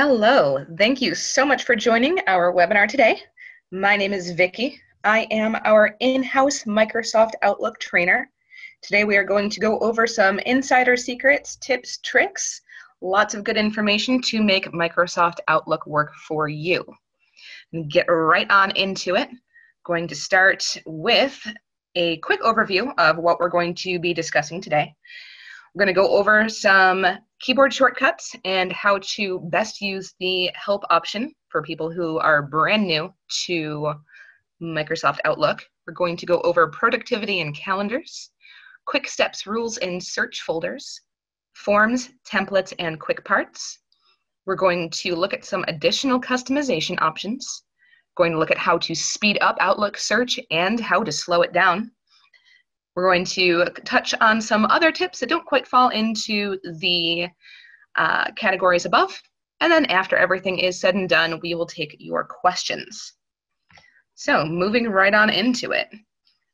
Hello, thank you so much for joining our webinar today. My name is Vicki. I am our in-house Microsoft Outlook trainer. Today we are going to go over some insider secrets, tips, tricks, lots of good information to make Microsoft Outlook work for you. And get right on into it. Going to start with a quick overview of what we're going to be discussing today. We're going to go over some keyboard shortcuts and how to best use the help option for people who are brand new to Microsoft Outlook. We're going to go over productivity and calendars, quick steps, rules, and search folders, forms, templates, and quick parts. We're going to look at some additional customization options, going to look at how to speed up Outlook search and how to slow it down. We're going to touch on some other tips that don't quite fall into the categories above. And then after everything is said and done, we will take your questions. So moving right on into it,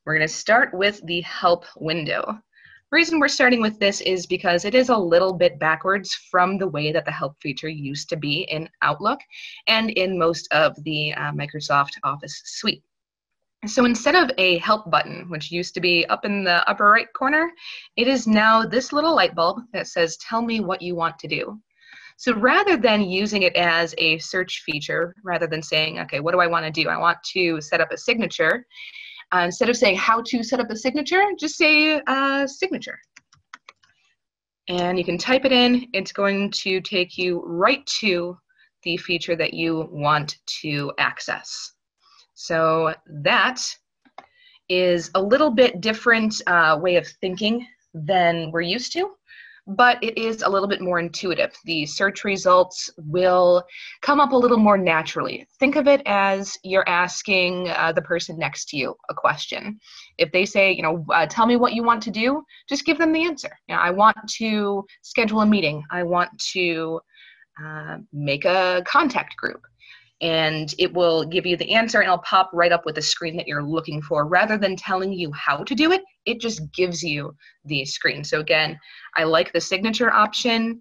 we're going to start with the help window. The reason we're starting with this is because it is a little bit backwards from the way that the help feature used to be in Outlook and in most of the Microsoft Office suite. So instead of a help button, which used to be up in the upper right corner, it is now this little light bulb that says, tell me what you want to do. So rather than using it as a search feature, rather than saying, okay, what do I want to do? I want to set up a signature. Instead of saying how to set up a signature, just say signature. And you can type it in. It's going to take you right to the feature that you want to access. So that is a little bit different way of thinking than we're used to, but it is a little bit more intuitive. The search results will come up a little more naturally. Think of it as you're asking the person next to you a question. If they say, tell me what you want to do, just give them the answer. I want to schedule a meeting. I want to make a contact group. And it will give you the answer and it'll pop right up with the screen that you're looking for. Rather than telling you how to do it, it just gives you the screen. So again, I like the signature option.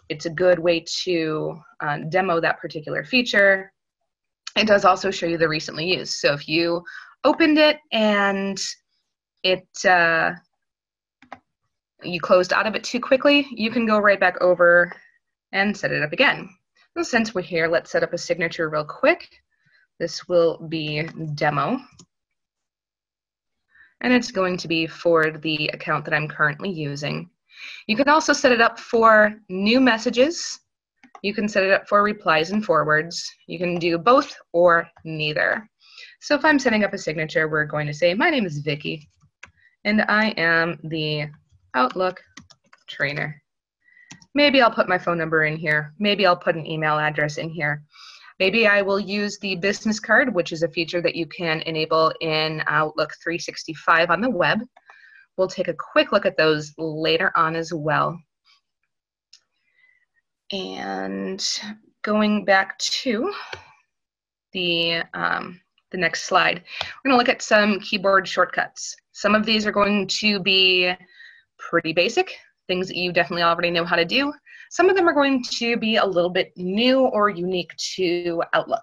It's a good way to demo that particular feature. It does also show you the recently used. So if you opened it and you closed out of it too quickly, you can go right back over and set it up again. Since we're here, let's set up a signature real quick. This will be demo. And it's going to be for the account that I'm currently using. You can also set it up for new messages. You can set it up for replies and forwards. You can do both or neither. So if I'm setting up a signature, we're going to say, my name is Vicki, and I am the Outlook trainer. Maybe I'll put my phone number in here. Maybe I'll put an email address in here. Maybe I will use the business card, which is a feature that you can enable in Outlook 365 on the web. We'll take a quick look at those later on as well. And going back to the next slide, we're going to look at some keyboard shortcuts. Some of these are going to be pretty basic, things that you definitely already know how to do. Some of them are going to be a little bit new or unique to Outlook.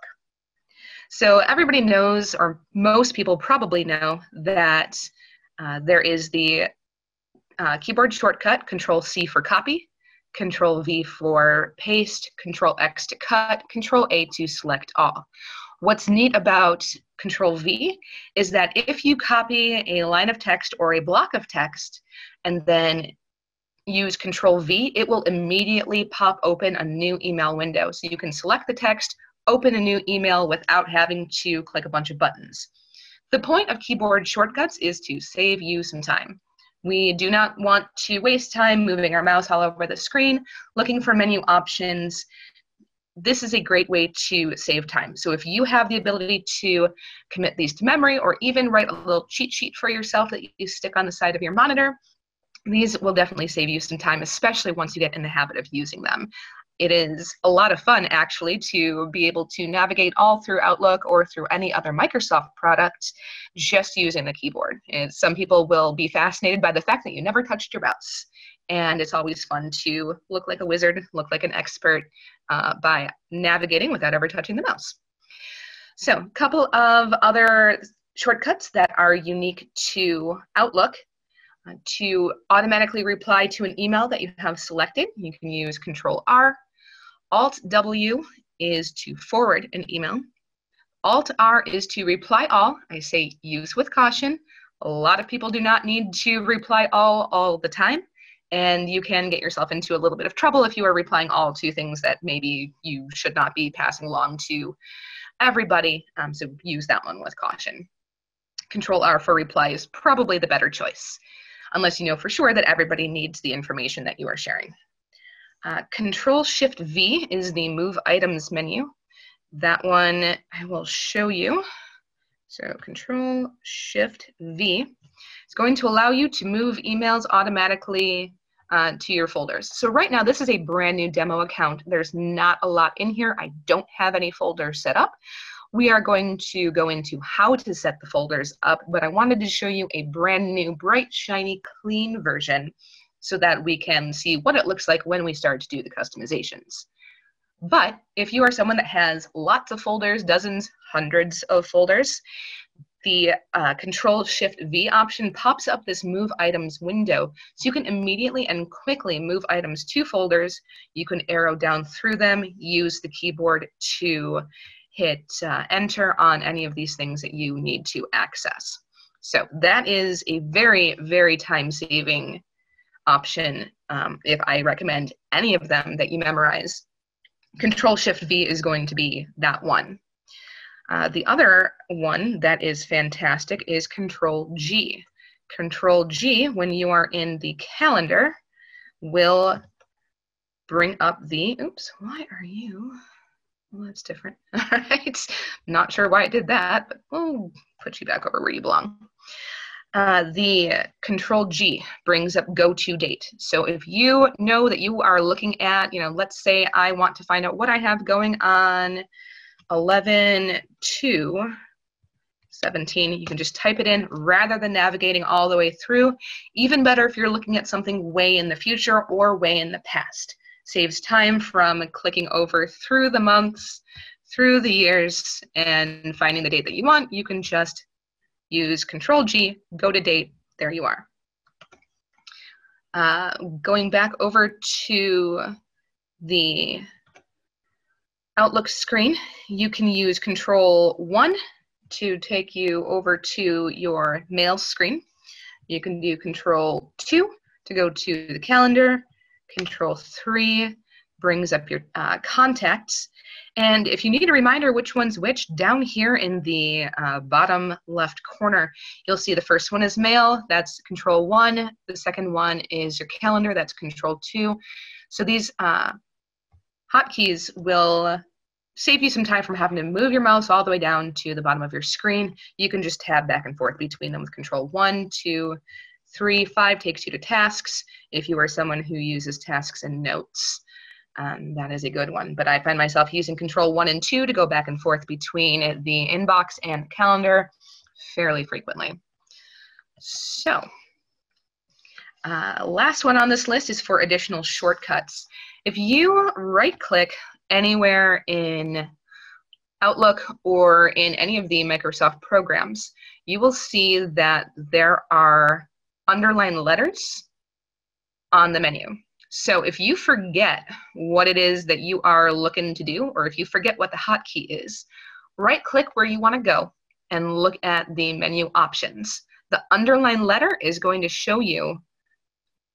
So everybody knows, or most people probably know, that there is the keyboard shortcut, Control-C for copy, Control-V for paste, Control-X to cut, Control-A to select all. What's neat about Control-V is that if you copy a line of text or a block of text and then use Control-V, it will immediately pop open a new email window. So you can select the text, open a new email without having to click a bunch of buttons. The point of keyboard shortcuts is to save you some time. We do not want to waste time moving our mouse all over the screen, looking for menu options. This is a great way to save time. So if you have the ability to commit these to memory or even write a little cheat sheet for yourself that you stick on the side of your monitor, these will definitely save you some time, especially once you get in the habit of using them. It is a lot of fun, actually, to be able to navigate all through Outlook or through any other Microsoft product just using the keyboard. And some people will be fascinated by the fact that you never touched your mouse. And it's always fun to look like a wizard, look like an expert by navigating without ever touching the mouse. So a couple of other shortcuts that are unique to Outlook. To automatically reply to an email that you have selected, you can use Control-R. Alt-W is to forward an email. Alt-R is to reply all. I say use with caution. A lot of people do not need to reply all the time, and you can get yourself into a little bit of trouble if you are replying all to things that maybe you should not be passing along to everybody, so use that one with caution. Control-R for reply is probably the better choice, unless you know for sure that everybody needs the information that you are sharing. Control-Shift-V is the Move Items menu. That one I will show you. So Control-Shift-V is going to allow you to move emails automatically to your folders. So right now, this is a brand new demo account. There's not a lot in here. I don't have any folders set up. We are going to go into how to set the folders up, but I wanted to show you a brand new, bright, shiny, clean version so that we can see what it looks like when we start to do the customizations. But if you are someone that has lots of folders, dozens, hundreds of folders, the Control-Shift-V option pops up this Move Items window, so you can immediately and quickly move items to folders. You can arrow down through them, use the keyboard to hit enter on any of these things that you need to access. So that is a very, very time-saving option. If I recommend any of them that you memorize, Control-Shift-V is going to be that one. The other one that is fantastic is Control-G. Control-G, when you are in the calendar, will bring up the, oops, why are you? Well, that's different. All right. Not sure why it did that, but we'll put you back over where you belong. The Control-G brings up go to date. So if you know that you are looking at, let's say I want to find out what I have going on 11/2/17, you can just type it in rather than navigating all the way through. Even better if you're looking at something way in the future or way in the past. Saves time from clicking over through the months, through the years, and finding the date that you want. You can just use Control-G, go to date, there you are. Going back over to the Outlook screen, you can use Control-1 to take you over to your mail screen. You can do Control-2 to go to the calendar. Control-3 brings up your contacts. And if you need a reminder which one's which, down here in the bottom left corner, you'll see the first one is mail, that's Control-1. The second one is your calendar, that's Control-2. So these hotkeys will save you some time from having to move your mouse all the way down to the bottom of your screen. You can just tab back and forth between them with Control-1, 2, 3, 5 takes you to tasks. If you are someone who uses tasks and notes, that is a good one. But I find myself using Control-1 and 2 to go back and forth between the inbox and calendar fairly frequently. So, last one on this list is for additional shortcuts. If you right-click anywhere in Outlook or in any of the Microsoft programs, you will see that there are underlined letters on the menu. So if you forget what it is that you are looking to do, or if you forget what the hotkey is, right-click where you want to go and look at the menu options. The underlined letter is going to show you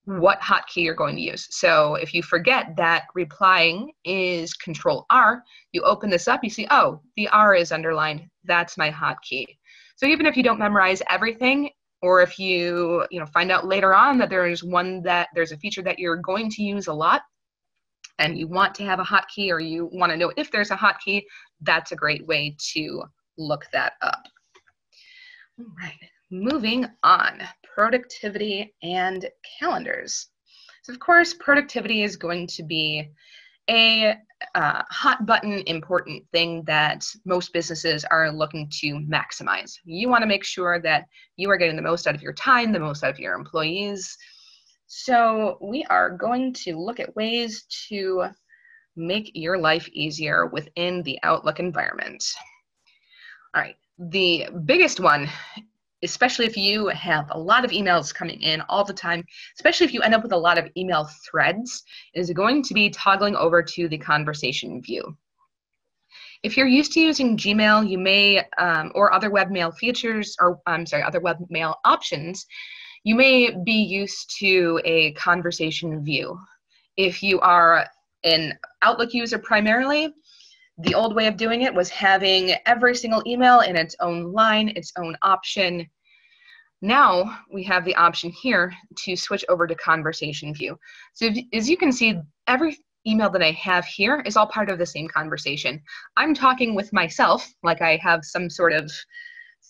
what hotkey you're going to use. So if you forget that replying is Control-R, you open this up, you see, oh, the R is underlined, that's my hotkey. So even if you don't memorize everything, or if you find out later on that there's a feature that you're going to use a lot, and you want to have a hotkey, or you want to know if there's a hotkey, that's a great way to look that up. All right, moving on, productivity and calendars. So of course, productivity is going to be a hot button important thing that most businesses are looking to maximize. You want to make sure that you are getting the most out of your time, the most out of your employees. So we are going to look at ways to make your life easier within the Outlook environment. All right, the biggest one, especially if you have a lot of emails coming in all the time, especially if you end up with a lot of email threads, is going to be toggling over to the conversation view. If you're used to using Gmail, you may, or other webmail features, or other webmail options, you may be used to a conversation view. If you are an Outlook user primarily, the old way of doing it was having every single email in its own line, its own option. Now we have the option here to switch over to conversation view. So as you can see, every email that I have here is all part of the same conversation. I'm talking with myself like I have some sort of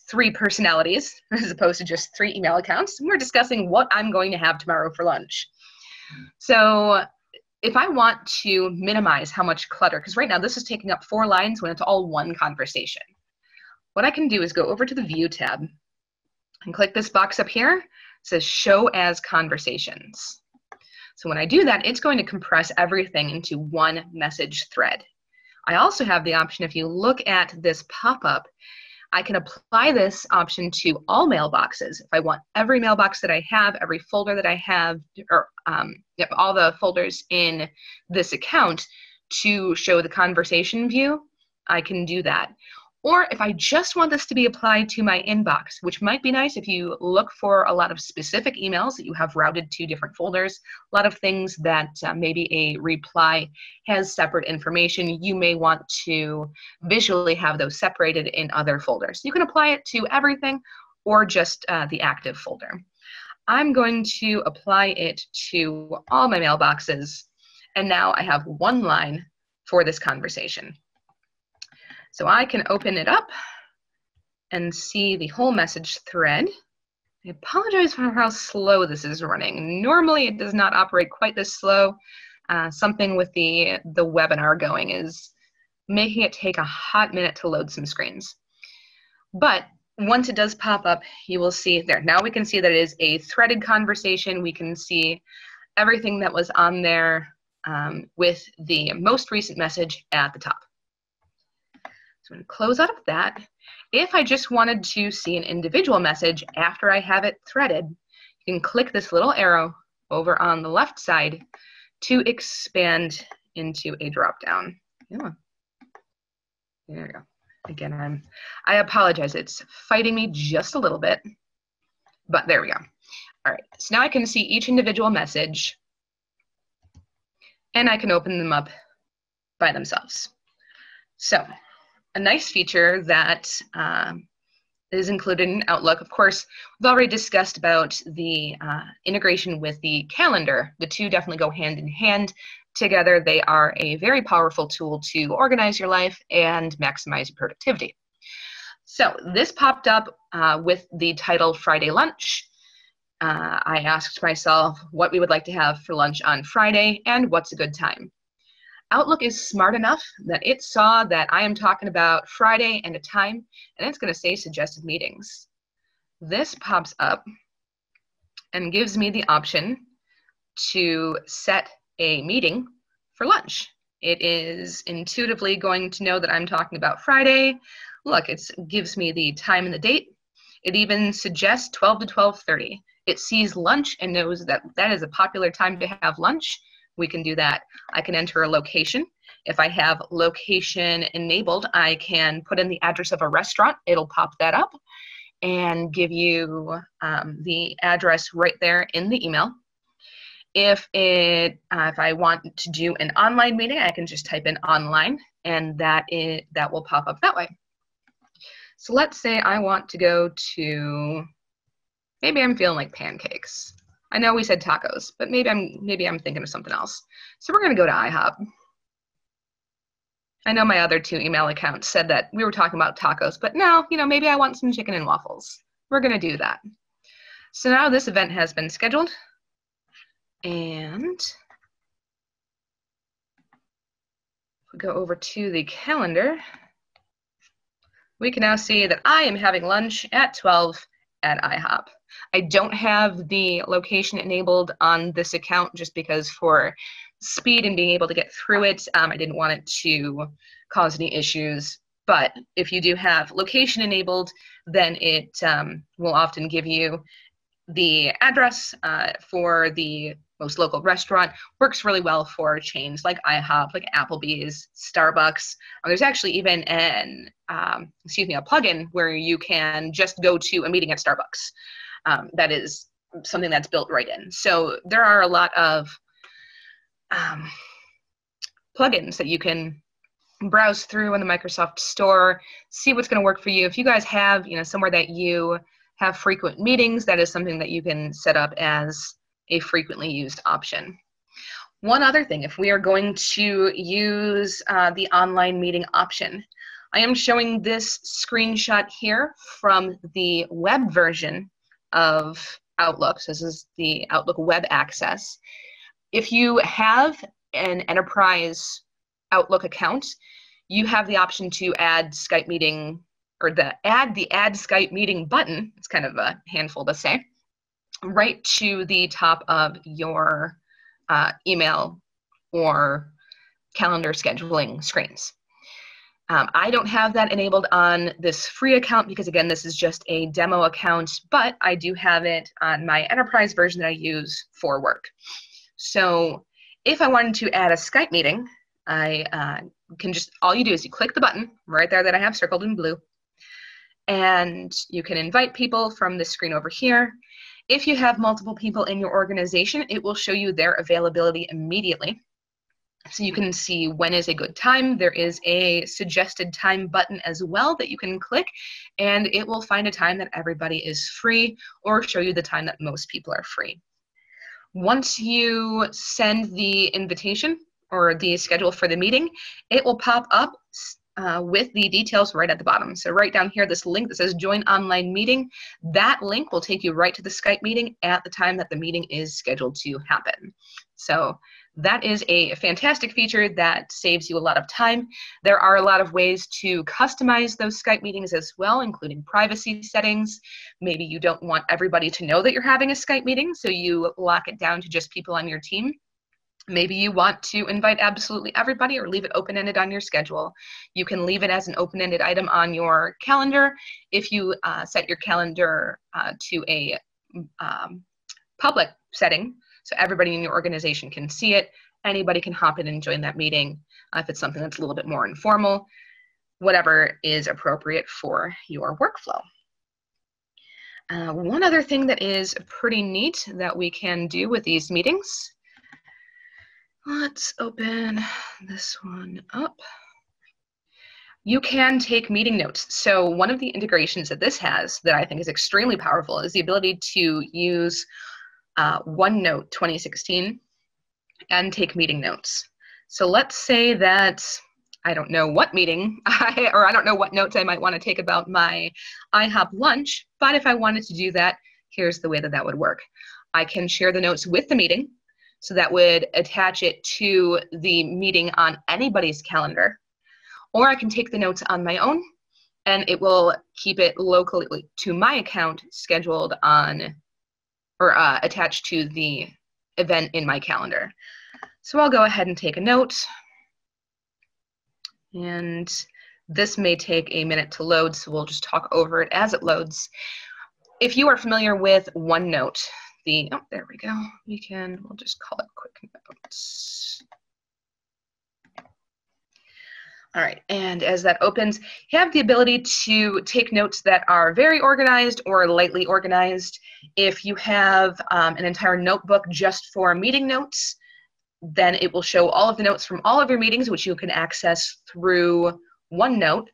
3 personalities as opposed to just 3 email accounts. We're discussing what I'm going to have tomorrow for lunch. So if I want to minimize how much clutter, because right now this is taking up 4 lines when it's all one conversation, what I can do is go over to the View tab and click this box up here. It says Show as Conversations. So when I do that, it's going to compress everything into one message thread. I also have the option, if you look at this pop-up, I can apply this option to all mailboxes. If I want every mailbox that I have, every folder that I have, or all the folders in this account to show the conversation view, I can do that. Or if I just want this to be applied to my inbox, which might be nice if you look for a lot of specific emails that you have routed to different folders, a lot of things that maybe a reply has separate information, you may want to visually have those separated in other folders. You can apply it to everything or just the active folder. I'm going to apply it to all my mailboxes, and now I have one line for this conversation. So I can open it up and see the whole message thread. I apologize for how slow this is running. Normally it does not operate quite this slow. Something with the webinar going is making it take a hot minute to load some screens. But once it does pop up, you will see there. Now we can see that it is a threaded conversation. We can see everything that was on there with the most recent message at the top. So I'm going to close out of that. If I just wanted to see an individual message after I have it threaded, you can click this little arrow over on the left side to expand into a drop-down. Yeah. There we go. Again, I apologize. It's fighting me just a little bit, but there we go. All right, so now I can see each individual message, and I can open them up by themselves. So a nice feature that is included in Outlook. Of course, we've already discussed about the integration with the calendar. The two definitely go hand in hand. Together, they are a very powerful tool to organize your life and maximize your productivity. So this popped up with the title Friday Lunch. I asked myself what we would like to have for lunch on Friday and what's a good time. Outlook is smart enough that it saw that I am talking about Friday and a time, and it's going to say suggested meetings. This pops up and gives me the option to set a meeting for lunch. It is intuitively going to know that I'm talking about Friday. Look, it gives me the time and the date. It even suggests 12 to 12:30. It sees lunch and knows that that is a popular time to have lunch. We can do that. I can enter a location. If I have location enabled, I can put in the address of a restaurant. It'll pop that up and give you the address right there in the email. If I want to do an online meeting, I can just type in online, and that will pop up that way. So let's say I want to go to, maybe I'm feeling like pancakes. I know we said tacos, but maybe I'm thinking of something else. So we're going to go to IHOP. I know my other 2 email accounts said that we were talking about tacos, but no, maybe I want some chicken and waffles. We're going to do that. So now this event has been scheduled, and we go over to the calendar, we can now see that I am having lunch at 12 at IHOP. I don't have the location enabled on this account just because for speed and being able to get through it, I didn't want it to cause any issues. But if you do have location enabled, then it will often give you the address for the most local restaurant. Works really well for chains like IHOP, like Applebee's, Starbucks. There's actually even a plugin where you can just go to a meeting at Starbucks. That is something that's built right in. So there are a lot of plugins that you can browse through in the Microsoft Store, see what's going to work for you. If you guys have, somewhere that you have frequent meetings, that is something that you can set up as a frequently used option. One other thing, if we are going to use the online meeting option, I am showing this screenshot here from the web version of Outlook. So this is the Outlook web access. If you have an enterprise Outlook account, you have the option to add Skype meeting, or add Skype meeting button. It's kind of a handful to say, right to the top of your email or calendar scheduling screens. I don't have that enabled on this free account because, again, this is just a demo account, but I do have it on my enterprise version that I use for work. So if I wanted to add a Skype meeting, I can just, all you do is you click the button right there that I have circled in blue, and you can invite people from this screen over here. If you have multiple people in your organization, it will show you their availability immediately. So you can see when is a good time. There is a suggested time button as well that you can click, and it will find a time that everybody is free or show you the time that most people are free. Once you send the invitation or the schedule for the meeting, it will pop up with the details right at the bottom. So right down here, this link that says join online meeting, that link will take you right to the Skype meeting at the time that the meeting is scheduled to happen. So that is a fantastic feature that saves you a lot of time. There are a lot of ways to customize those Skype meetings as well, including privacy settings. Maybe you don't want everybody to know that you're having a Skype meeting, so you lock it down to just people on your team. Maybe you want to invite absolutely everybody or leave it open-ended on your schedule. You can leave it as an open-ended item on your calendar. If you set your calendar to a public setting, so everybody in your organization can see it, anybody can hop in and join that meeting if it's something that's a little bit more informal, whatever is appropriate for your workflow. One other thing that is pretty neat that we can do with these meetings, let's open this one up. You can take meeting notes. So one of the integrations that this has that I think is extremely powerful is the ability to use OneNote 2016 and take meeting notes. So let's say that I don't know what meeting or I don't know what notes I might want to take about my IHOP lunch, but if I wanted to do that, here's the way that that would work. I can share the notes with the meeting, so that would attach it to the meeting on anybody's calendar, or I can take the notes on my own and it will keep it locally to my account scheduled on or attached to the event in my calendar. So I'll go ahead and take a note, and this may take a minute to load, so we'll just talk over it as it loads. If you are familiar with OneNote, oh, there we go. We'll just call it quick notes. All right, and as that opens, you have the ability to take notes that are very organized or lightly organized. If you have an entire notebook just for meeting notes, then it will show all of the notes from all of your meetings, which you can access through OneNote.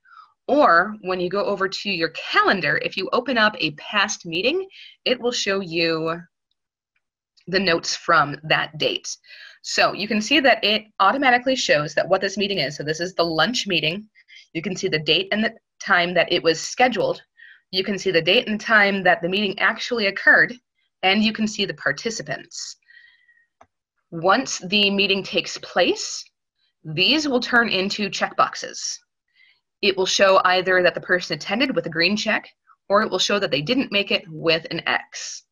Or when you go over to your calendar, if you open up a past meeting, it will show you the notes from that date. So you can see that it automatically shows that what this meeting is. So this is the lunch meeting. You can see the date and the time that it was scheduled. You can see the date and time that the meeting actually occurred, and you can see the participants. Once the meeting takes place, These will turn into checkboxes. It will show either that the person attended with a green check, or it will show that they didn't make it with an X.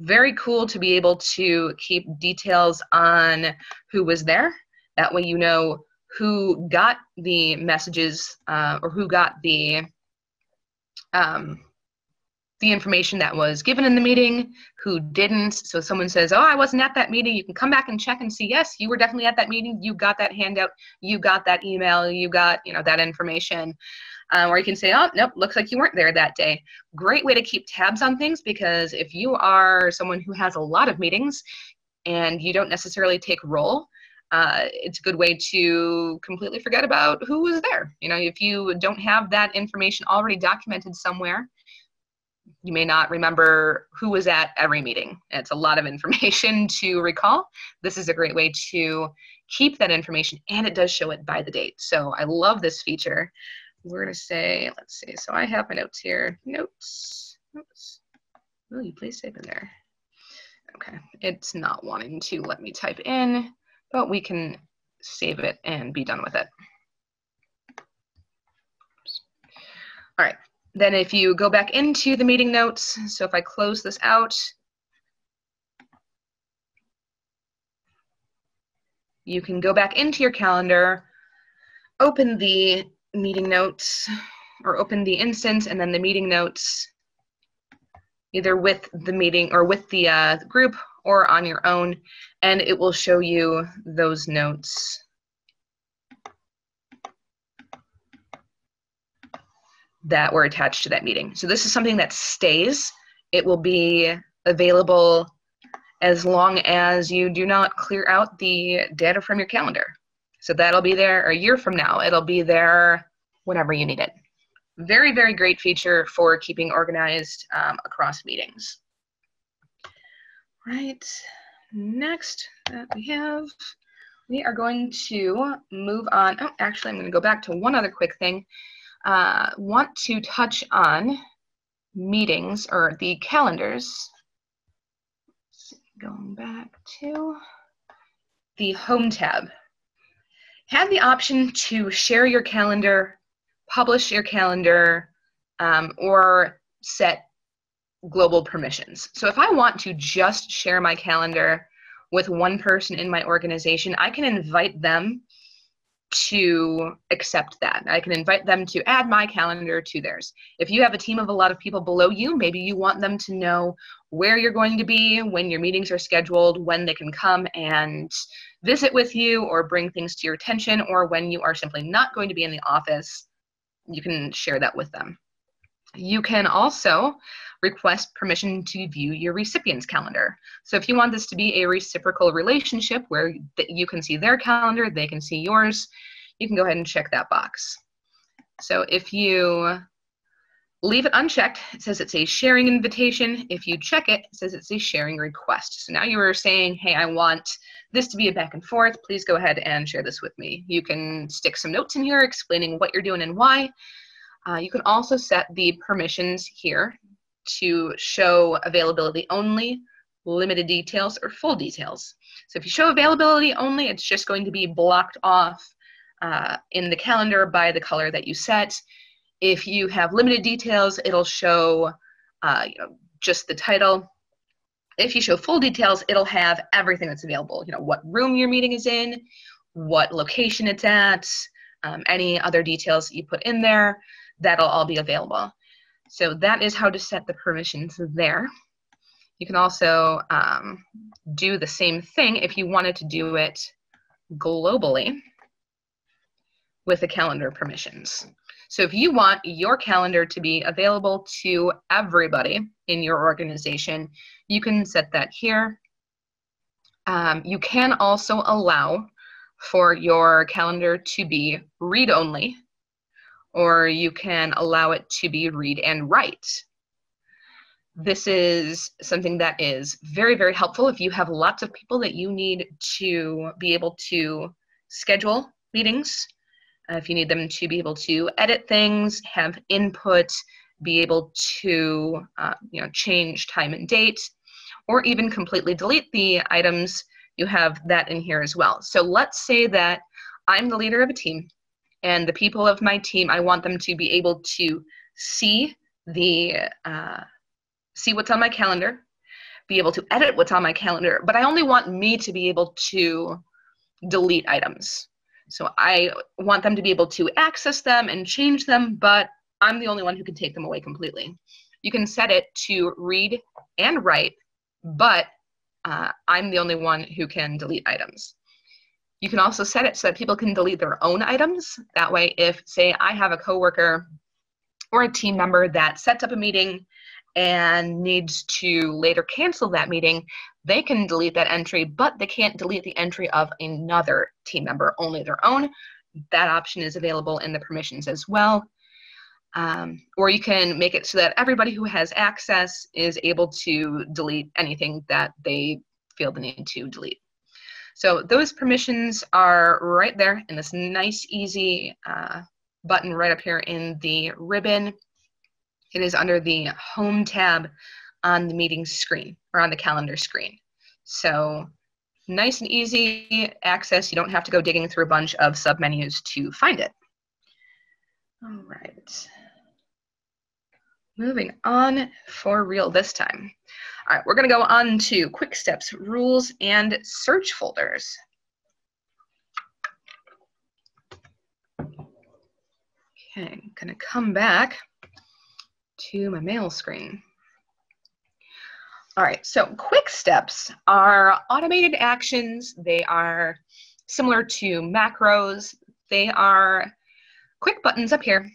Very cool to be able to keep details on who was there. That way you know who got the messages or who got the information that was given in the meeting, who didn't. So if someone says, oh, I wasn't at that meeting, you can come back and check and see, yes, you were definitely at that meeting, you got that handout, you got that email, you got, you know, that information. Or you can say, oh, nope, looks like you weren't there that day. Great way to keep tabs on things, because if you are someone who has a lot of meetings and you don't necessarily take roll, it's a good way to completely forget about who was there. You know, if you don't have that information already documented somewhere, you may not remember who was at every meeting. It's a lot of information to recall. This is a great way to keep that information, and it does show it by the date. So I love this feature. We're going to say, let's see, so I have my notes here. Notes. Oops. Will you please type in there? Okay, it's not wanting to let me type in, but we can save it and be done with it. Oops. All right. Then if you go back into the meeting notes, so if I close this out, you can go back into your calendar, open the meeting notes, or open the instance and then the meeting notes, either with the meeting or with the group or on your own, and it will show you those notes that were attached to that meeting. So this is something that stays. It will be available as long as you do not clear out the data from your calendar. So that'll be there a year from now. It'll be there whenever you need it. Very, very great feature for keeping organized across meetings. Right, next that we are going to move on. Oh, actually, I'm going to go back to one other quick thing. Want to touch on meetings or the calendars. Going back to the Home tab. Have the option to share your calendar, publish your calendar, or set global permissions. So if I want to just share my calendar with one person in my organization, I can invite them to accept that. I can invite them to add my calendar to theirs. If you have a team of a lot of people below you, maybe you want them to know where you're going to be, when your meetings are scheduled, when they can come and visit with you or bring things to your attention, or when you are simply not going to be in the office, you can share that with them. You can also request permission to view your recipient's calendar. So if you want this to be a reciprocal relationship where you can see their calendar, they can see yours, you can go ahead and check that box. So if you leave it unchecked, it says it's a sharing invitation. If you check it, it says it's a sharing request. So now you are saying, hey, I want this to be a back and forth. Please go ahead and share this with me. You can stick some notes in here explaining what you're doing and why. You can also set the permissions here to show availability only, limited details, or full details. So if you show availability only, it's just going to be blocked off in the calendar by the color that you set. If you have limited details, it'll show just the title. If you show full details, it'll have everything that's available. What room your meeting is in, what location it's at, any other details you put in there, that'll all be available. So that is how to set the permissions there. You can also do the same thing if you wanted to do it globally with the calendar permissions. So if you want your calendar to be available to everybody in your organization, you can set that here. You can also allow for your calendar to be read-only, or you can allow it to be read and write. This is something that is very, very helpful if you have lots of people that you need to be able to schedule meetings, if you need them to be able to edit things, have input, be able to change time and date, or even completely delete the items. You have that in here as well. So let's say that I'm the leader of a team, and the people of my team, I want them to be able to see see what's on my calendar, be able to edit what's on my calendar, but I only want me to be able to delete items. So I want them to be able to access them and change them, but I'm the only one who can take them away completely. You can set it to read and write, but I'm the only one who can delete items. You can also set it so that people can delete their own items. That way, if, say, I have a coworker or a team member that sets up a meeting and needs to later cancel that meeting, they can delete that entry, but they can't delete the entry of another team member, only their own. That option is available in the permissions as well. Or you can make it so that everybody who has access is able to delete anything that they feel the need to delete. So those permissions are right there in this nice, easy button right up here in the ribbon. It is under the Home tab on the meeting screen, or on the calendar screen. So nice and easy access. You don't have to go digging through a bunch of submenus to find it. All right. Moving on for real this time. All right, we're going to go on to Quick Steps, Rules, and Search folders. Okay, I'm going to come back to my mail screen. All right, so Quick Steps are automated actions. They are similar to macros. They are quick buttons up here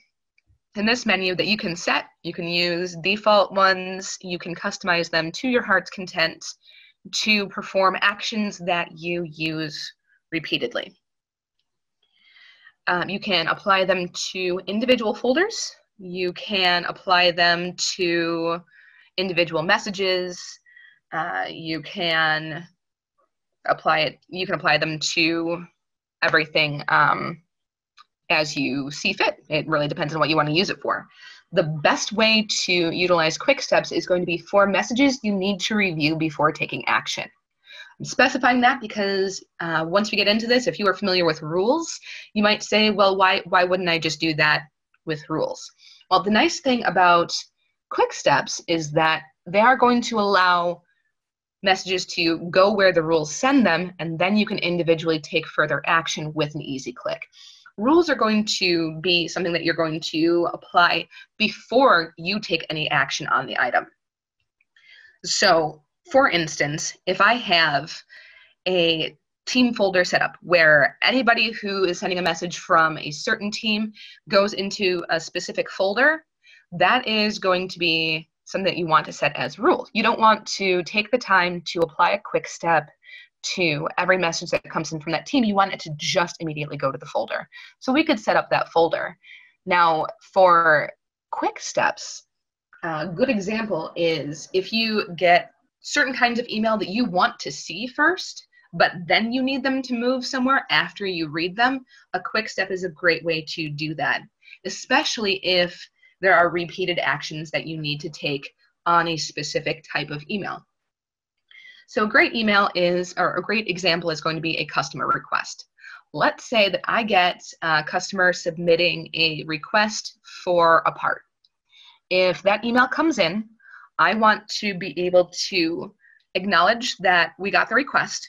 in this menu that you can set. You can use default ones. You can customize them to your heart's content to perform actions that you use repeatedly. You can apply them to individual folders. You can apply them to individual messages. You can apply them to everything as you see fit. It really depends on what you want to use it for. The best way to utilize Quick Steps is going to be for messages you need to review before taking action. I'm specifying that because once we get into this, if you are familiar with rules, you might say, well, why wouldn't I just do that with rules? Well, the nice thing about Quick Steps is that they are going to allow messages to go where the rules send them, and then you can individually take further action with an easy click. Rules are going to be something that you're going to apply before you take any action on the item. So, for instance, if I have a team folder set up where anybody who is sending a message from a certain team goes into a specific folder, that is going to be something that you want to set as rules. You don't want to take the time to apply a quick step to every message that comes in from that team. You want it to just immediately go to the folder. So we could set up that folder. Now, for quick steps, a good example is if you get certain kinds of email that you want to see first, but then you need them to move somewhere after you read them, a quick step is a great way to do that, especially if there are repeated actions that you need to take on a specific type of email. So a great example is going to be a customer request. Let's say that I get a customer submitting a request for a part. If that email comes in, I want to be able to acknowledge that we got the request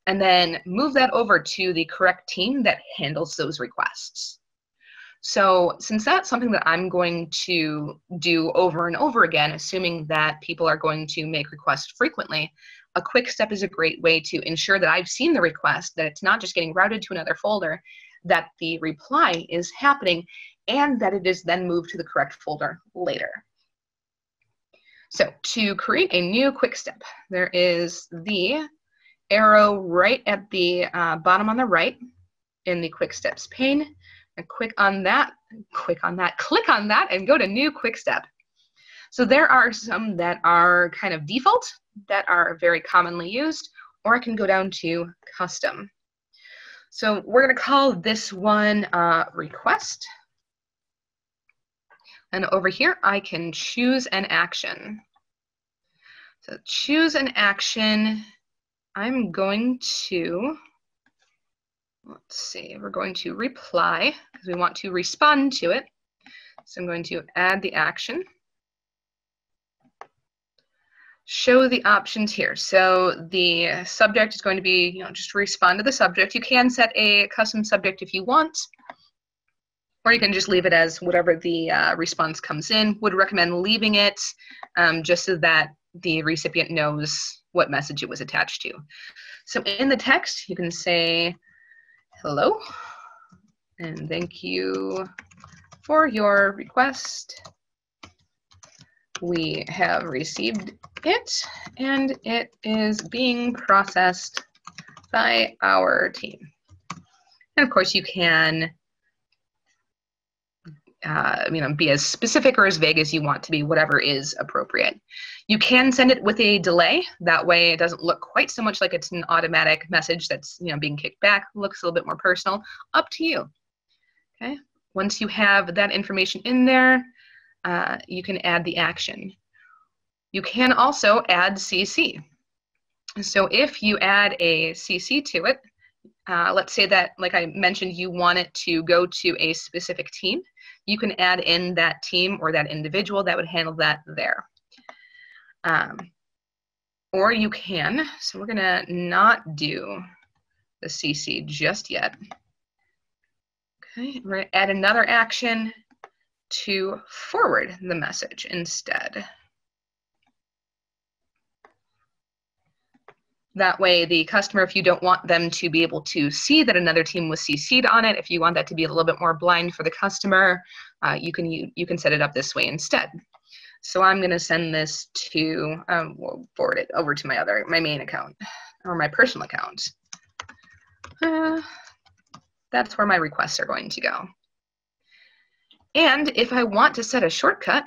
and then move that over to the correct team that handles those requests. So since that's something that I'm going to do over and over again, assuming that people are going to make requests frequently, a quick step is a great way to ensure that I've seen the request, that it's not just getting routed to another folder, that the reply is happening, and that it is then moved to the correct folder later. So to create a new quick step, there is the arrow right at the bottom on the right in the quick steps pane. And click on that, click on that, and go to new quick step. So there are some that are kind of default, that are very commonly used, or I can go down to custom. So we're going to call this one request. And over here, I can choose an action. So choose an action. I'm going to let's see, we're going to reply because we want to respond to it. So I'm going to add the action. Show the options here. So the subject is going to be, just respond to the subject. You can set a custom subject if you want, or you can just leave it as whatever the response comes in. Would recommend leaving it just so that the recipient knows what message it was attached to. So in the text, you can say, hello, and thank you for your request. We have received it, and it is being processed by our team. And of course, you can be as specific or as vague as you want to be, whatever is appropriate. You can send it with a delay. That way it doesn't look quite so much like it's an automatic message that's being kicked back. It looks a little bit more personal. Up to you. Okay. Once you have that information in there, you can add the action. You can also add CC. So if you add a CC to it, let's say that, like I mentioned, you want it to go to a specific team, you can add in that team or that individual that would handle that there. Or you can, so we're gonna not do the CC just yet. Okay, we're gonna add another action to forward the message instead. That way the customer, if you don't want them to be able to see that another team was CC'd on it, if you want that to be a little bit more blind for the customer, you can set it up this way instead. So I'm going to send this to, we'll forward it over to my main account or my personal account. That's where my requests are going to go. And if I want to set a shortcut,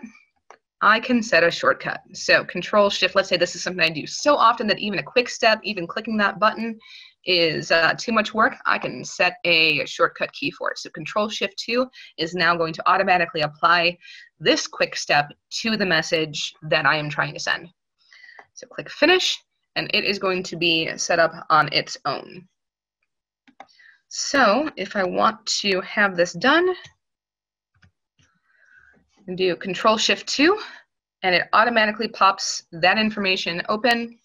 I can set a shortcut. So Control Shift, let's say this is something I do so often that even a quick step, even clicking that button is too much work. I can set a shortcut key for it. So Control Shift 2 is now going to automatically apply this quick step to the message that I am trying to send. So click Finish, and it is going to be set up on its own. So if I want to have this done, and do Control Shift 2, and it automatically pops that information open.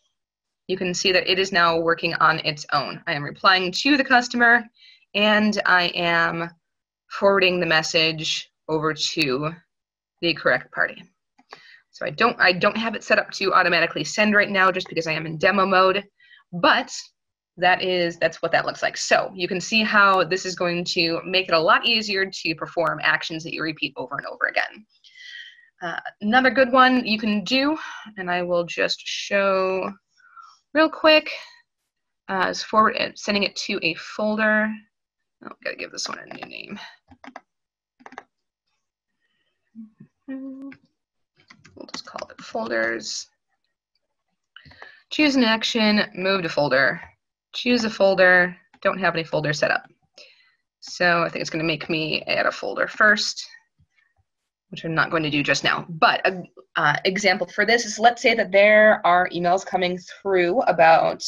You can see that it is now working on its own. I am replying to the customer, and I am forwarding the message over to the correct party. So I don't have it set up to automatically send right now, just because I am in demo mode, but that's what that looks like. So you can see how this is going to make it a lot easier to perform actions that you repeat over and over again. Another good one you can do, and I will just show real quick, is sending it to a folder. Oh, gotta give this one a new name. We'll just call it folders. Choose an action, move to folder. Choose a folder, don't have any folder set up. So I think it's going to make me add a folder first, which I'm not going to do just now. But an example for this is, let's say that there are emails coming through about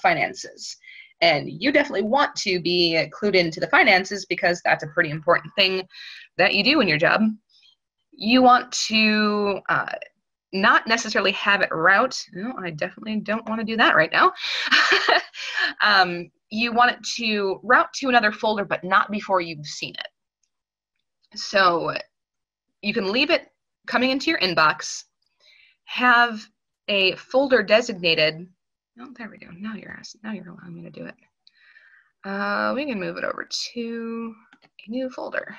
finances. And you definitely want to be clued into the finances because that's a pretty important thing that you do in your job. You want to not necessarily have it route. No, I definitely don't want to do that right now. You want it to route to another folder, but not before you've seen it. So you can leave it coming into your inbox, have a folder designated. Oh, there we go. Now you're allowing me to do it. We can move it over to a new folder.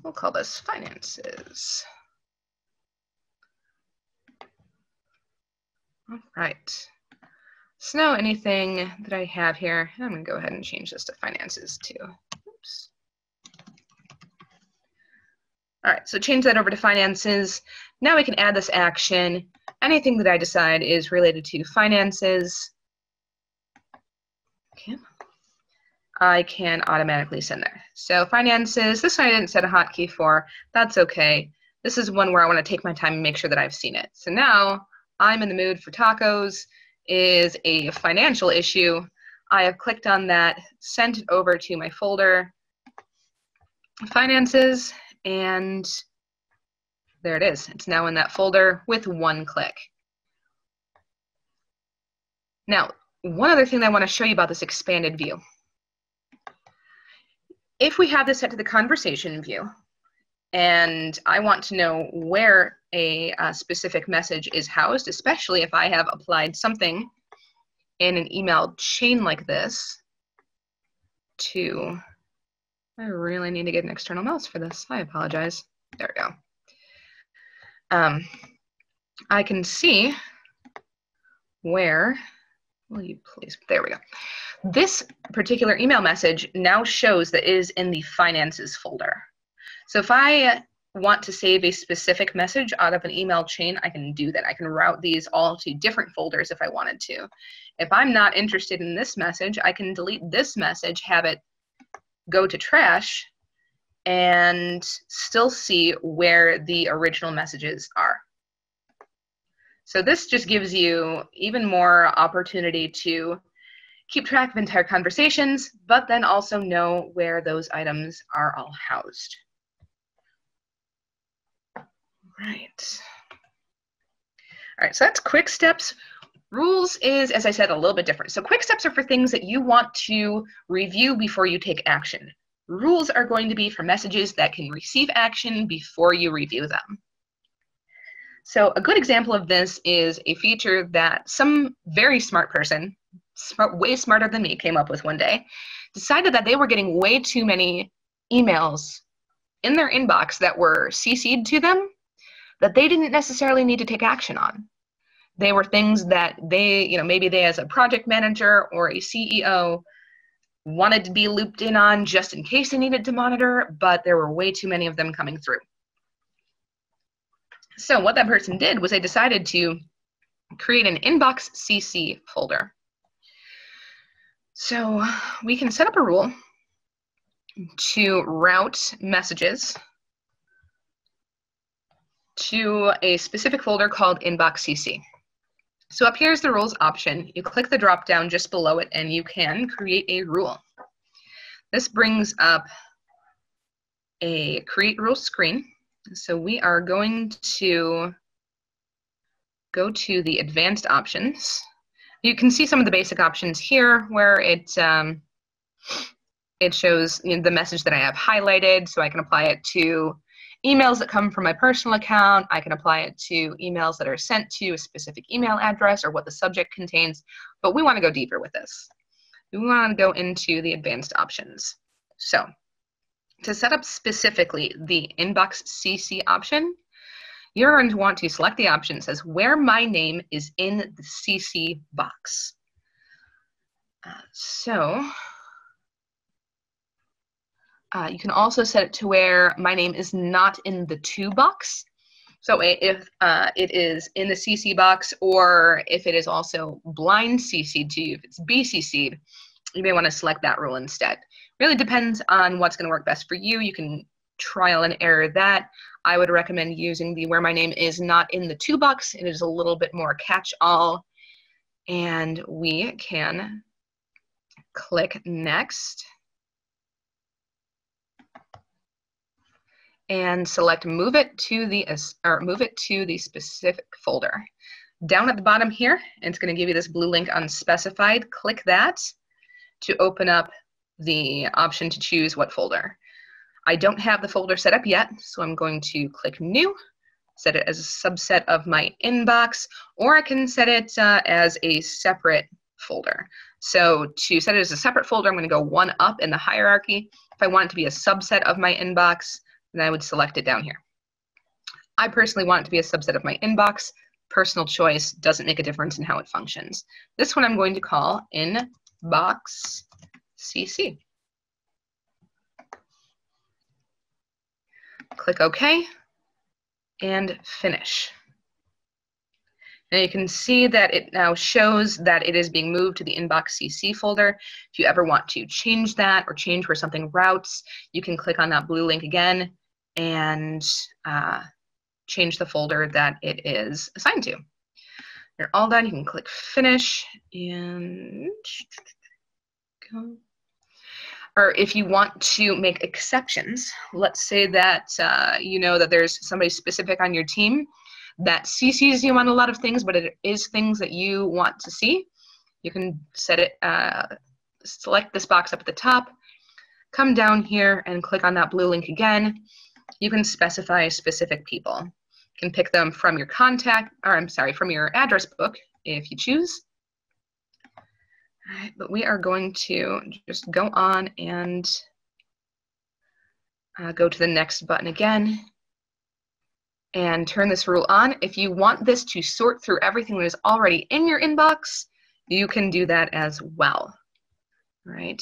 We'll call this finances. All right. So now anything that I have here, I'm going to go ahead and change this to finances too. Oops. All right, so change that over to finances. Now we can add this action. Anything that I decide is related to finances, okay, I can automatically send there. So finances, this one I didn't set a hotkey for. That's okay. This is one where I want to take my time and make sure that I've seen it. So now I'm in the mood for tacos is a financial issue. I have clicked on that, sent it over to my folder, Finances, and there it is. It's now in that folder with one click. Now, one other thing that I want to show you about this expanded view. If we have this set to the conversation view, and I want to know where a specific message is housed, especially if I have applied something in an email chain like this to, I really need to get an external mouse for this. I apologize. There we go. I can see where, will you please, there we go. This particular email message now shows that it is in the Finances folder. So if I want to save a specific message out of an email chain, I can do that. I can route these all to different folders if I wanted to. If I'm not interested in this message, I can delete this message, have it go to trash, and still see where the original messages are. So this just gives you even more opportunity to keep track of entire conversations, but then also know where those items are all housed. Right. All right, so that's quick steps. Rules is, as I said, a little bit different. So quick steps are for things that you want to review before you take action. Rules are going to be for messages that can receive action before you review them. So a good example of this is a feature that some very smart person, way smarter than me, came up with one day, decided that they were getting way too many emails in their inbox that were CC'd to them that they didn't necessarily need to take action on. They were things that they, maybe they as a project manager or a CEO wanted to be looped in on just in case they needed to monitor, but there were way too many of them coming through. So what that person did was they decided to create an inbox CC folder. So we can set up a rule to route messages to a specific folder called Inbox CC. So up here is the rules option. You click the drop down just below it and you can create a rule. This brings up a create rule screen. So we are going to go to the advanced options. You can see some of the basic options here where it shows the message that I have highlighted, so I can apply it to emails that come from my personal account. I can apply it to emails that are sent to a specific email address or what the subject contains, but we want to go deeper with this. We want to go into the advanced options. So to set up specifically the Inbox CC option, you're going to want to select the option that says where my name is in the CC box. You can also set it to where my name is not in the to box. So if it is in the CC box, or if it is also blind CC'd to you, if it's BCC'd, you may want to select that rule instead. Really depends on what's going to work best for you. You can trial and error that. I would recommend using the where my name is not in the to box. It is a little bit more catch-all. And we can click next and select move it to the specific folder. Down at the bottom here, it's going to give you this blue link unspecified. Click that to open up the option to choose what folder. I don't have the folder set up yet, so I'm going to click new, set it as a subset of my inbox, or I can set it as a separate folder. So to set it as a separate folder, I'm going to go one up in the hierarchy. If I want it to be a subset of my inbox, then I would select it down here. I personally want it to be a subset of my inbox. Personal choice, doesn't make a difference in how it functions. This one I'm going to call Inbox CC. Click OK and finish. Now you can see that it now shows that it is being moved to the Inbox CC folder. If you ever want to change that or change where something routes, you can click on that blue link again and change the folder that it is assigned to. You're all done. You can click finish and go. Or if you want to make exceptions, let's say that you know that there's somebody specific on your team that CCs you on a lot of things, but it is things that you want to see. You can set it, select this box up at the top, come down here and click on that blue link again. You can specify specific people. You can pick them from your from your address book if you choose. All right, but we are going to just go on and go to the next button again and turn this rule on. If you want this to sort through everything that is already in your inbox, you can do that as well. All right.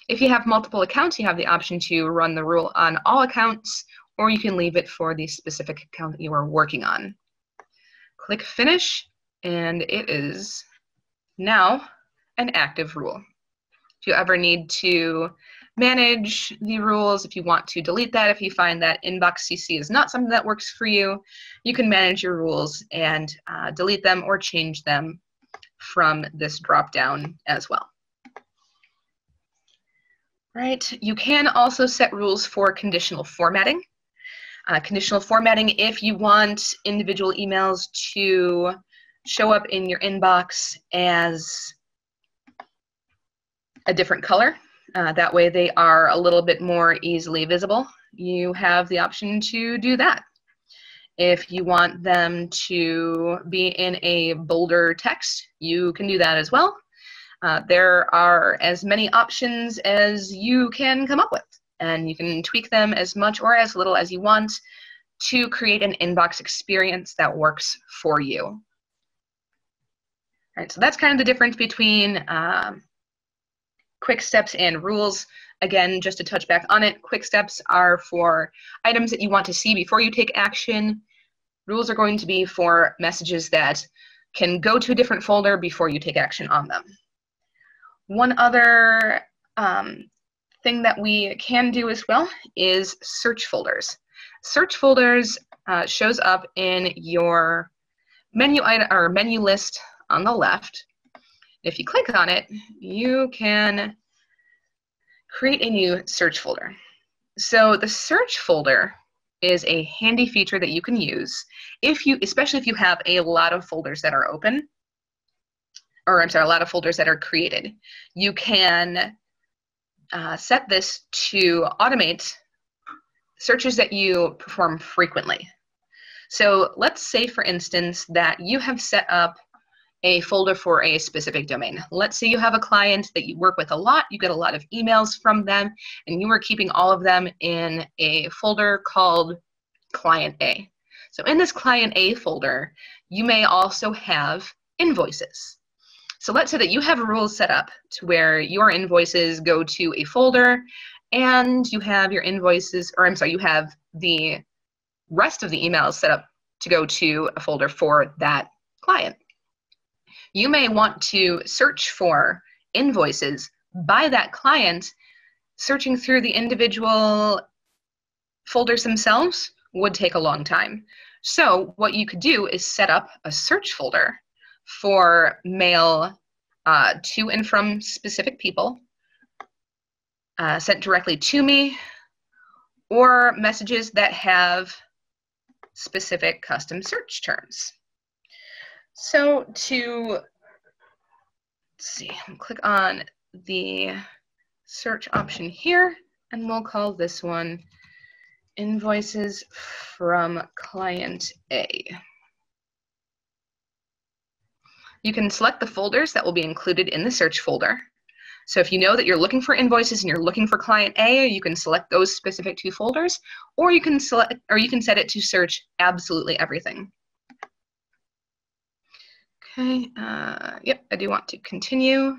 If you have multiple accounts, you have the option to run the rule on all accounts, or you can leave it for the specific account that you are working on. Click Finish, and it is now an active rule. If you ever need to manage the rules, if you want to delete that, if you find that inbox CC is not something that works for you, you can manage your rules and delete them or change them from this drop down as well. Right, you can also set rules for conditional formatting. Conditional formatting, if you want individual emails to show up in your inbox as a different color, that way they are a little bit more easily visible, you have the option to do that. If you want them to be in a bolder text, you can do that as well. There are as many options as you can come up with, and you can tweak them as much or as little as you want to create an inbox experience that works for you. All right, so that's kind of the difference between quick steps and rules. Again, just to touch back on it, quick steps are for items that you want to see before you take action. Rules are going to be for messages that can go to a different folder before you take action on them. One other thing that we can do as well is search folders. Search folders shows up in your menu item or menu list on the left. If you click on it, you can create a new search folder. So the search folder is a handy feature that you can use especially if you have a lot of folders that are open, or I'm sorry, a lot of folders that are created. You can set this to automate searches that you perform frequently. So let's say, for instance, that you have set up a folder for a specific domain. Let's say you have a client that you work with a lot, you get a lot of emails from them, and you are keeping all of them in a folder called Client A. So in this Client A folder, you may also have invoices. So let's say that you have rules set up to where your invoices go to a folder, and you have your invoices, or I'm sorry, you have the rest of the emails set up to go to a folder for that client. You may want to search for invoices by that client. Searching through the individual folders themselves would take a long time. So what you could do is set up a search folder for mail to and from specific people, sent directly to me, or messages that have specific custom search terms. So let's see, I'll click on the search option here, and we'll call this one Invoices from Client A. You can select the folders that will be included in the search folder. So if you know that you're looking for invoices and you're looking for Client A, you can select those specific two folders, or you can set it to search absolutely everything. Okay, yep, I do want to continue.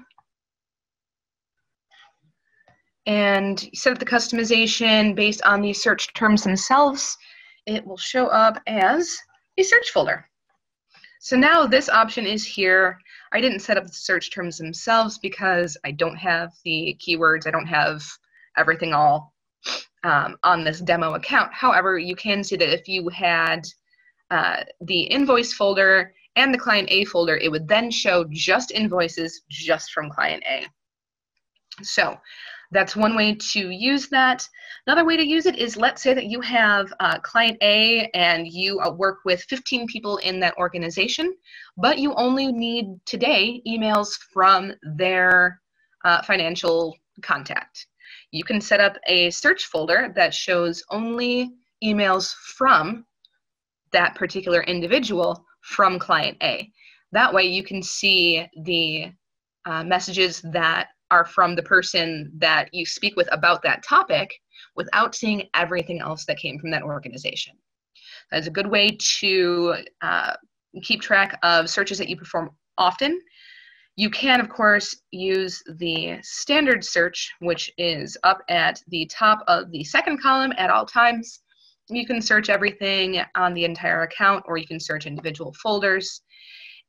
And set up the customization based on the search terms themselves. It will show up as a search folder. So now this option is here. I didn't set up the search terms themselves because I don't have the keywords. I don't have everything all on this demo account. However, you can see that if you had the invoice folder and the Client A folder, it would then show just invoices just from Client A. So that's one way to use that. Another way to use it is, let's say that you have client A and you work with 15 people in that organization, but you only need today emails from their financial contact. You can set up a search folder that shows only emails from that particular individual from client A. That way you can see the messages that are from the person that you speak with about that topic without seeing everything else that came from that organization. That's a good way to keep track of searches that you perform often. You can, of course, use the standard search, which is up at the top of the second column at all times. You can search everything on the entire account, or you can search individual folders.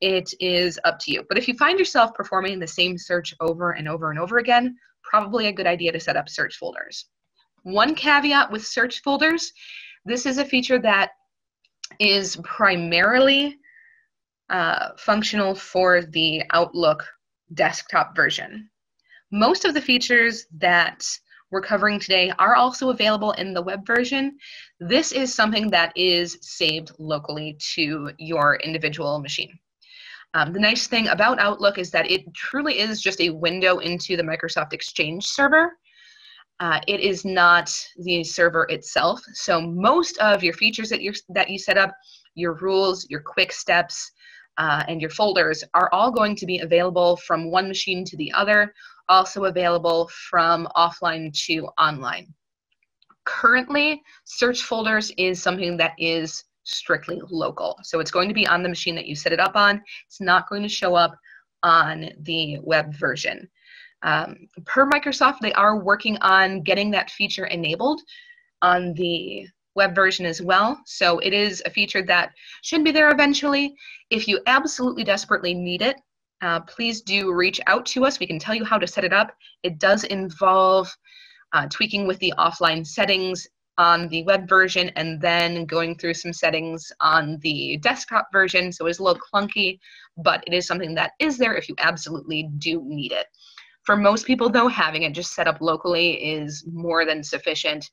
It is up to you. But if you find yourself performing the same search over and over and over again, probably a good idea to set up search folders. One caveat with search folders, this is a feature that is primarily functional for the Outlook desktop version. Most of the features that we're covering today are also available in the web version. This is something that is saved locally to your individual machine. The nice thing about Outlook is that it truly is just a window into the Microsoft Exchange server. It is not the server itself. So most of your features that you set up, your rules, your quick steps, and your folders are all going to be available from one machine to the other, also available from offline to online. Currently, search folders is something that is strictly local. So it's going to be on the machine that you set it up on. It's not going to show up on the web version. Per Microsoft, they are working on getting that feature enabled on the web version as well. So it is a feature that should be there eventually. If you absolutely desperately need it, please do reach out to us. We can tell you how to set it up. It does involve tweaking with the offline settings on the web version and then going through some settings on the desktop version. So it's a little clunky, but it is something that is there if you absolutely do need it. For most people, though, having it just set up locally is more than sufficient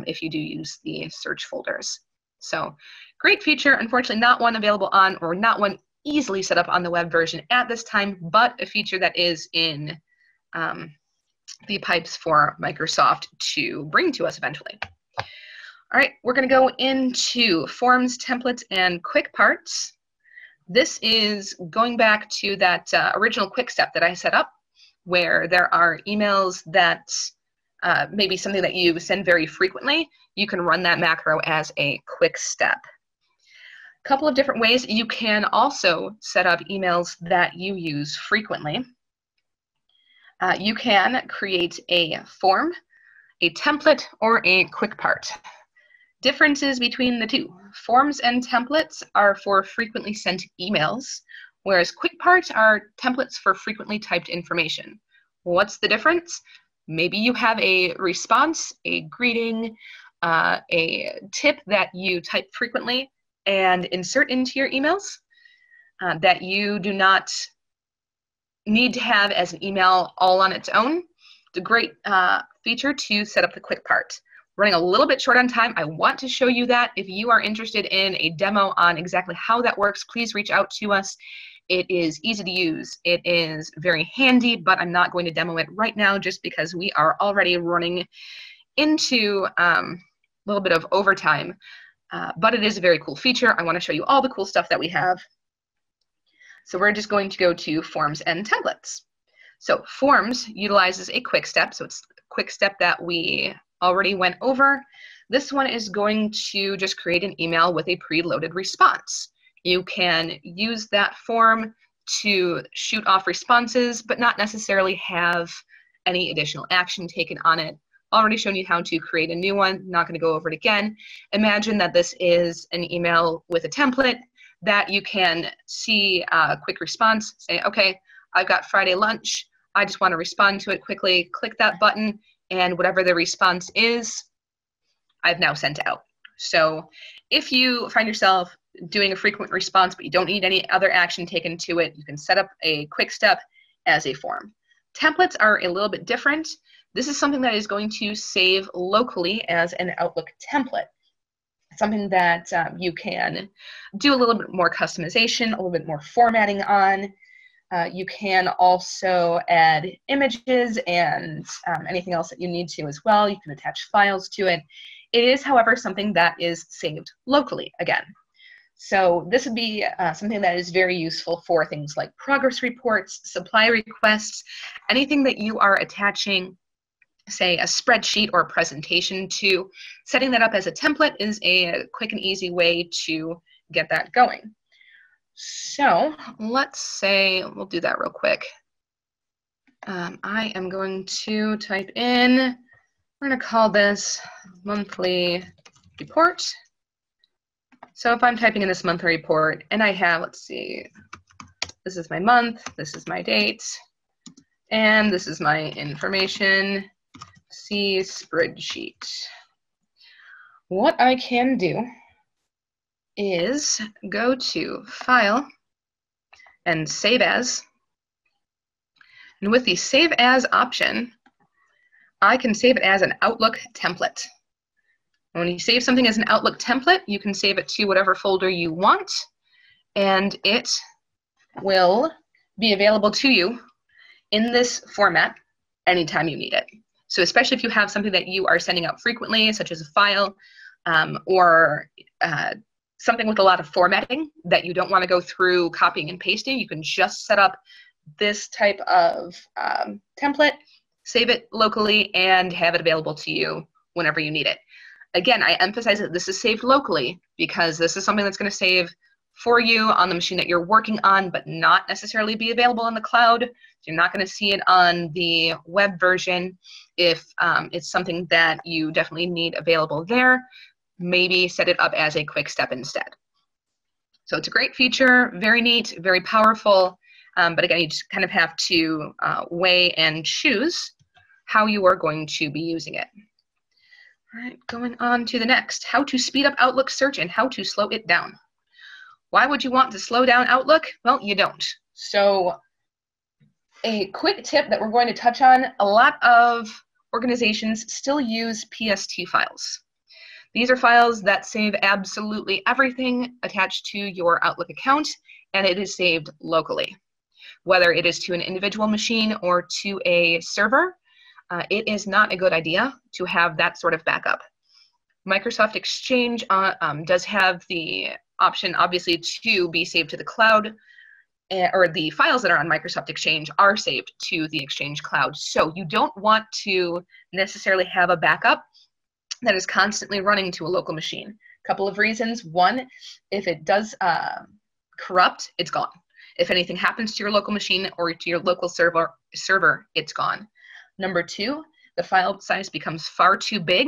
if you do use the search folders. So great feature, unfortunately not one available on, or not one easily set up on the web version at this time, but a feature that is in the pipes for Microsoft to bring to us eventually. All right, we're going to go into forms, templates, and quick parts. This is going back to that original quick step that I set up, where there are emails that maybe something that you send very frequently. You can run that macro as a quick step. A couple of different ways. You can also set up emails that you use frequently. You can create a form, a template, or a quick part. Differences between the two. Forms and templates are for frequently sent emails, whereas quick parts are templates for frequently typed information. What's the difference? Maybe you have a response, a greeting, a tip that you type frequently and insert into your emails that you do not need to have as an email all on its own. It's a great feature to set up the quick part. Running a little bit short on time. I want to show you that. If you are interested in a demo on exactly how that works, please reach out to us. It is easy to use. It is very handy, but I'm not going to demo it right now just because we are already running into a little bit of overtime. But it is a very cool feature. I want to show you all the cool stuff that we have. So we're just going to go to forms and templates. So forms utilizes a quick step. So it's a quick step that we already went over. This one is going to just create an email with a preloaded response. You can use that form to shoot off responses, but not necessarily have any additional action taken on it. Already shown you how to create a new one, not going to go over it again. Imagine that this is an email with a template that you can see a quick response, say, okay, I've got Friday lunch, I just want to respond to it quickly, click that button, and whatever the response is, I've now sent out. So if you find yourself doing a frequent response, but you don't need any other action taken to it, you can set up a quick step as a form. Templates are a little bit different. This is something that is going to save locally as an Outlook template. Something that you can do a little bit more customization, a little bit more formatting on. You can also add images and anything else that you need to as well. You can attach files to it. It is, however, something that is saved locally again. So this would be something that is very useful for things like progress reports, supply requests, anything that you are attaching, say, a spreadsheet or a presentation to. Setting that up as a template is a quick and easy way to get that going. So let's say, we'll do that real quick. I am going to type in, we're going to call this monthly report. So if I'm typing in this monthly report and I have, let's see, this is my month, this is my date, and this is my information, see spreadsheet. What I can do is go to File and Save As. And with the Save As option, I can save it as an Outlook template. When you save something as an Outlook template, you can save it to whatever folder you want, and it will be available to you in this format anytime you need it. So especially if you have something that you are sending out frequently, such as a file or something with a lot of formatting that you don't want to go through copying and pasting, you can just set up this type of template, save it locally, and have it available to you whenever you need it. Again, I emphasize that this is saved locally because this is something that's going to save for you on the machine that you're working on, but not necessarily be available in the cloud. So you're not going to see it on the web version. If it's something that you definitely need available there, maybe set it up as a quick step instead. So it's a great feature, very neat, very powerful, but again, you just kind of have to weigh and choose how you are going to be using it. All right, going on to the next, how to speed up Outlook search and how to slow it down. Why would you want to slow down Outlook? Well, you don't. So a quick tip that we're going to touch on, a lot of organizations still use PST files. These are files that save absolutely everything attached to your Outlook account, and it is saved locally. Whether it is to an individual machine or to a server, it is not a good idea to have that sort of backup. Microsoft Exchange does have the option, obviously, to be saved to the cloud, or the files that are on Microsoft Exchange are saved to the Exchange cloud. So you don't want to necessarily have a backup that is constantly running to a local machine. A couple of reasons. One, if it does corrupt, it's gone. If anything happens to your local machine or to your local server, it's gone. Number two, the file size becomes far too big.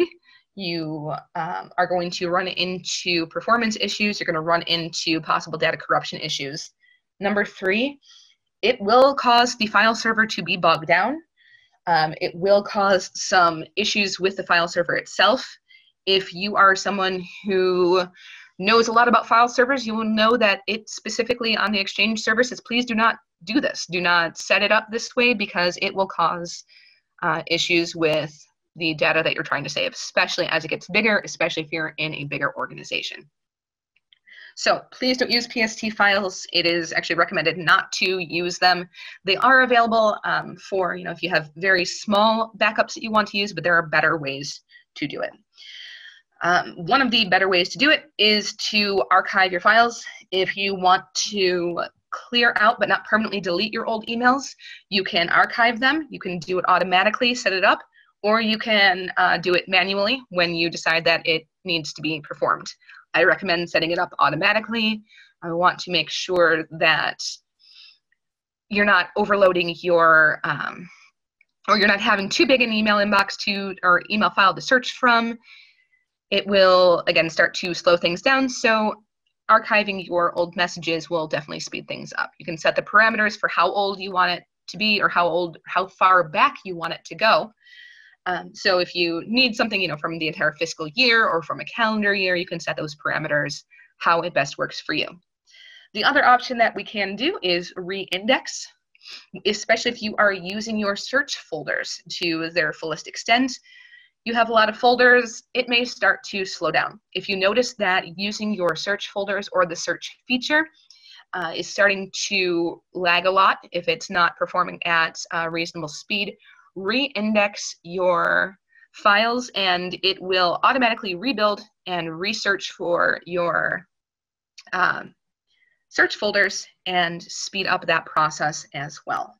You are going to run into performance issues. You're going to run into possible data corruption issues. Number three, it will cause the file server to be bogged down. It will cause some issues with the file server itself. If you are someone who knows a lot about file servers, you will know that it specifically on the Exchange services, please do not do this. Do not set it up this way because it will cause issues with the data that you're trying to save, especially as it gets bigger, especially if you're in a bigger organization. So please don't use PST files. It is actually recommended not to use them. They are available for, if you have very small backups that you want to use, but there are better ways to do it. One of the better ways to do it is to archive your files. If you want to clear out but not permanently delete your old emails, you can archive them. You can do it automatically, set it up, or you can do it manually when you decide that it needs to be performed. I recommend setting it up automatically. I want to make sure that you're not overloading your, or you're not having too big an email inbox or email file to search from. It will, again, start to slow things down. So archiving your old messages will definitely speed things up. You can set the parameters for how old you want it to be or how far back you want it to go. So if you need something, from the entire fiscal year or from a calendar year, you can set those parameters how it best works for you. The other option that we can do is re-index especially if you are using your search folders to their fullest extent. You have a lot of folders, it may start to slow down. If you notice that using your search folders or the search feature is starting to lag a lot, if it's not performing at reasonable speed, re-index your files and it will automatically rebuild and research for your search folders and speed up that process as well.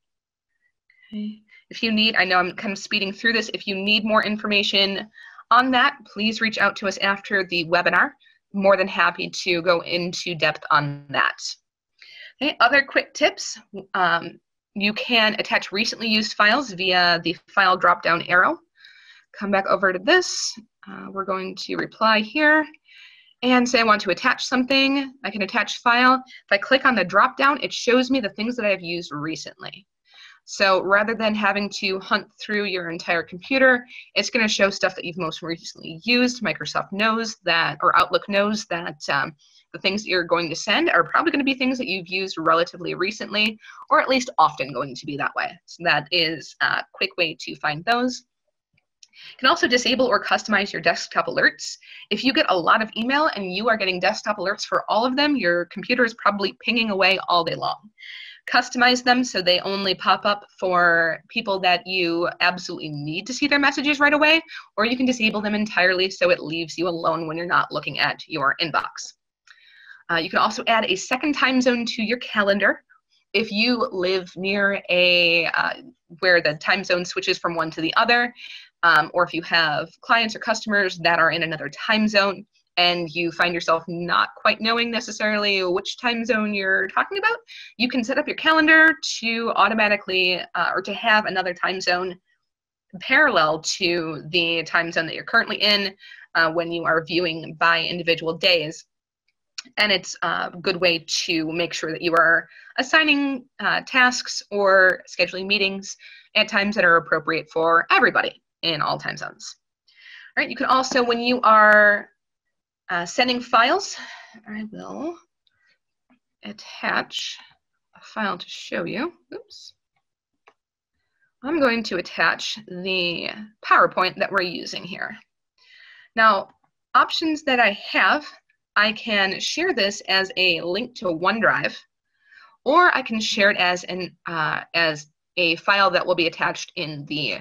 Okay. If you need, I know I'm kind of speeding through this, if you need more information on that, please reach out to us after the webinar. More than happy to go into depth on that. Okay, other quick tips. You can attach recently used files via the file drop-down arrow. Come back over to this. We're going to reply here and say I want to attach something. I can attach file. If I click on the drop-down, it shows me the things that I've used recently. So rather than having to hunt through your entire computer, it's going to show stuff that you've most recently used. Microsoft knows that, or Outlook knows that the things that you're going to send are probably going to be things that you've used relatively recently, or at least often going to be that way. So that is a quick way to find those. You can also disable or customize your desktop alerts. If you get a lot of email and you are getting desktop alerts for all of them, your computer is probably pinging away all day long. Customize them so they only pop up for people that you absolutely need to see their messages right away, or you can disable them entirely so it leaves you alone when you're not looking at your inbox. You can also add a second time zone to your calendar. If you live near a where the time zone switches from one to the other, or if you have clients or customers that are in another time zone and you find yourself not quite knowing necessarily which time zone you're talking about, you can set up your calendar to automatically or to have another time zone parallel to the time zone that you're currently in when you are viewing by individual days. And it's a good way to make sure that you are assigning tasks or scheduling meetings at times that are appropriate for everybody in all time zones. All right, you can also, when you are sending files, I will attach a file to show you. Oops. I'm going to attach the PowerPoint that we're using here. Now, options that I have, I can share this as a link to OneDrive, or I can share it as a file that will be attached in the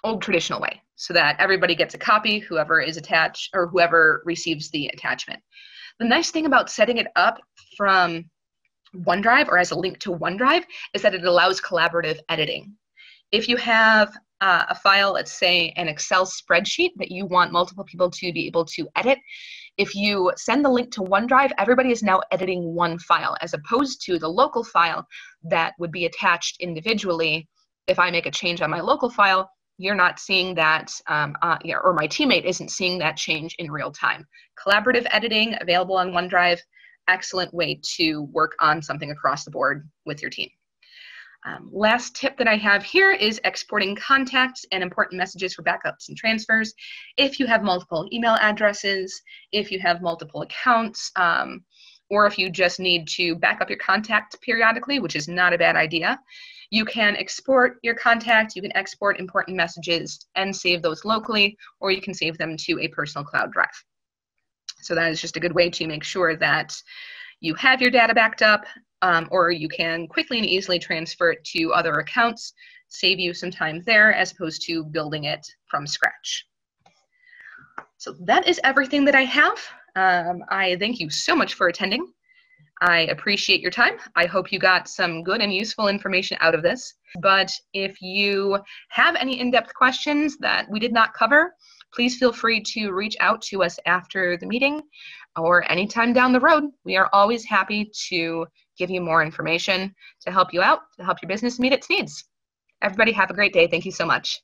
old traditional way, so that everybody gets a copy, whoever is attached or whoever receives the attachment. The nice thing about setting it up from OneDrive or as a link to OneDrive is that it allows collaborative editing. If you have a file, let's say an Excel spreadsheet that you want multiple people to be able to edit, if you send the link to OneDrive, everybody is now editing one file, as opposed to the local file that would be attached individually. If I make a change on my local file, you're not seeing that, or my teammate isn't seeing that change in real time. Collaborative editing available on OneDrive, excellent way to work on something across the board with your team. Last tip that I have here is exporting contacts and important messages for backups and transfers. If you have multiple email addresses, if you have multiple accounts, or if you just need to back up your contact periodically, which is not a bad idea, you can export your contact, you can export important messages and save those locally, or you can save them to a personal cloud drive. So that is just a good way to make sure that you have your data backed up, or you can quickly and easily transfer it to other accounts, save you some time there as opposed to building it from scratch. So that is everything that I have. I thank you so much for attending. I appreciate your time. I hope you got some good and useful information out of this. But if you have any in-depth questions that we did not cover, please feel free to reach out to us after the meeting or anytime down the road. We are always happy to give you more information to help you out, to help your business meet its needs. Everybody have a great day. Thank you so much.